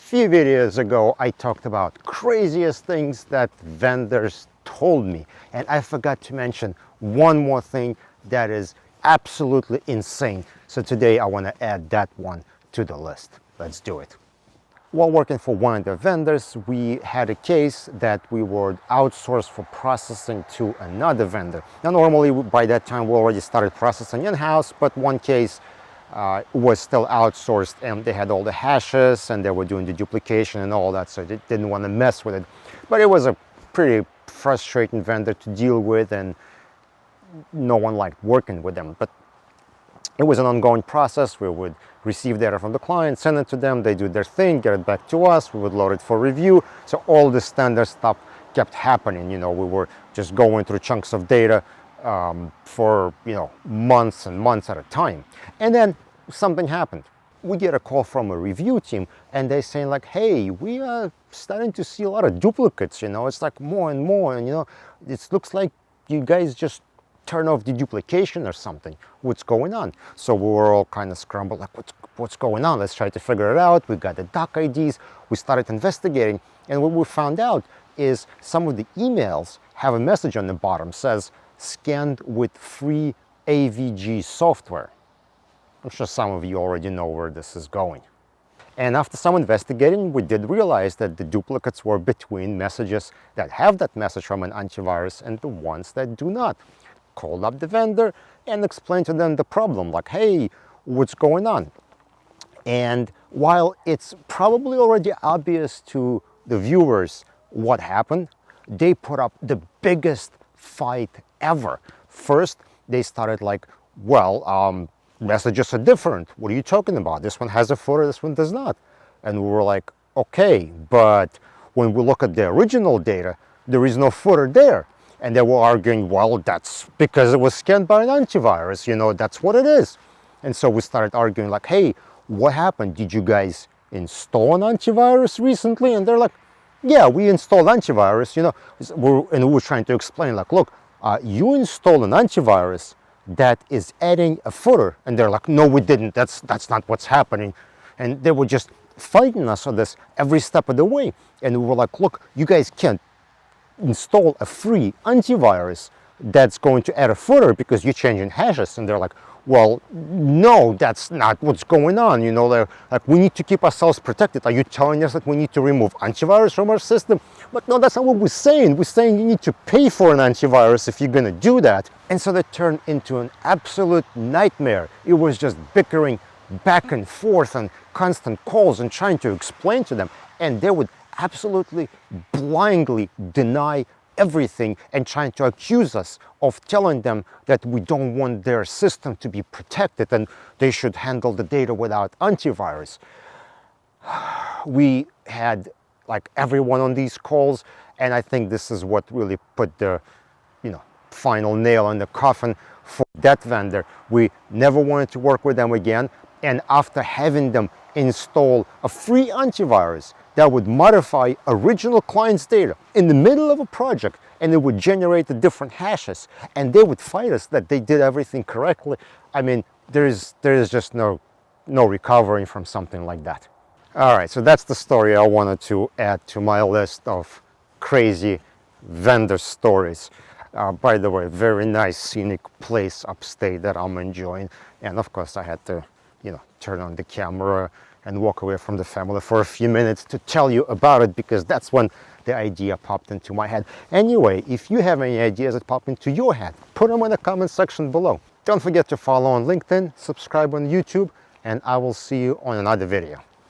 few videos ago, I talked about craziest things that vendors told me. And I forgot to mention one more thing that is absolutely insane. So today I want to add that one to the list. Let's do it. While working for one of the vendors, we had a case that we would outsource for processing to another vendor. Now, normally by that time we already started processing in-house, but one case was still outsourced and they had all the hashes and they were doing the duplication and all that, so they didn't want to mess with it. But it was a pretty frustrating vendor to deal with and no one liked working with them. But it was an ongoing process. We would receive data from the client, send it to them, they do their thing, get it back to us, we would load it for review. So all the standard stuff kept happening. You know, we were just going through chunks of data for, you know, months and months at a time. And then something happened. We get a call from a review team and they're saying like, hey, we are starting to see a lot of duplicates, you know, it's like more and more, and you know, it looks like you guys just turn off the duplication or something. What's going on? So we were all kind of scrambled, like what's going on? Let's try to figure it out. We got the doc IDs, we started investigating, and what we found out is some of the emails have a message on the bottom, says scanned with free AVG software. I'm sure some of you already know where this is going. And after some investigating, we did realize that the duplicates were between messages that have that message from an antivirus and the ones that do not. Called up the vendor and explained to them the problem, like, hey, what's going on? And while it's probably already obvious to the viewers what happened, they put up the biggest fight ever. First, they started like, well, messages are different. What are you talking about? This one has a footer, this one does not. And we were like, okay, but when we look at the original data, there is no footer there. And they were arguing, well, that's because it was scanned by an antivirus, you know, that's what it is. And so we started arguing like, hey, what happened? Did you guys install an antivirus recently? And they're like, yeah, we installed antivirus, you know. And we were trying to explain like, look, you installed an antivirus that is adding a footer. And they're like, no, we didn't. That's not what's happening. And they were just fighting us on this every step of the way. And we were like, look, you guys can't install a free antivirus that's going to add a footer because you're changing hashes. And they're like, well, no, that's not what's going on. You know, like, we need to keep ourselves protected. Are you telling us that we need to remove antivirus from our system? But no, that's not what we're saying. We're saying you need to pay for an antivirus if you're going to do that. And so that turned into an absolute nightmare. It was just bickering back and forth and constant calls and trying to explain to them. And they would absolutely blindly deny everything and trying to accuse us of telling them that we don't want their system to be protected and they should handle the data without antivirus. We had like everyone on these calls, and I think this is what really put the, you know, final nail in the coffin for that vendor. We never wanted to work with them again, and after having them install a free antivirus that would modify original client's data in the middle of a project, and it would generate the different hashes, and they would fight us that they did everything correctly. I mean, there is just no recovering from something like that. All right, so that's the story I wanted to add to my list of crazy vendor stories. By the way, very nice scenic place upstate that I'm enjoying, and of course I had to, you know, turn on the camera and walk away from the family for a few minutes to tell you about it, because that's when the idea popped into my head. Anyway, if you have any ideas that pop into your head, put them in the comment section below. Don't forget to follow on LinkedIn, subscribe on YouTube, and I will see you on another video.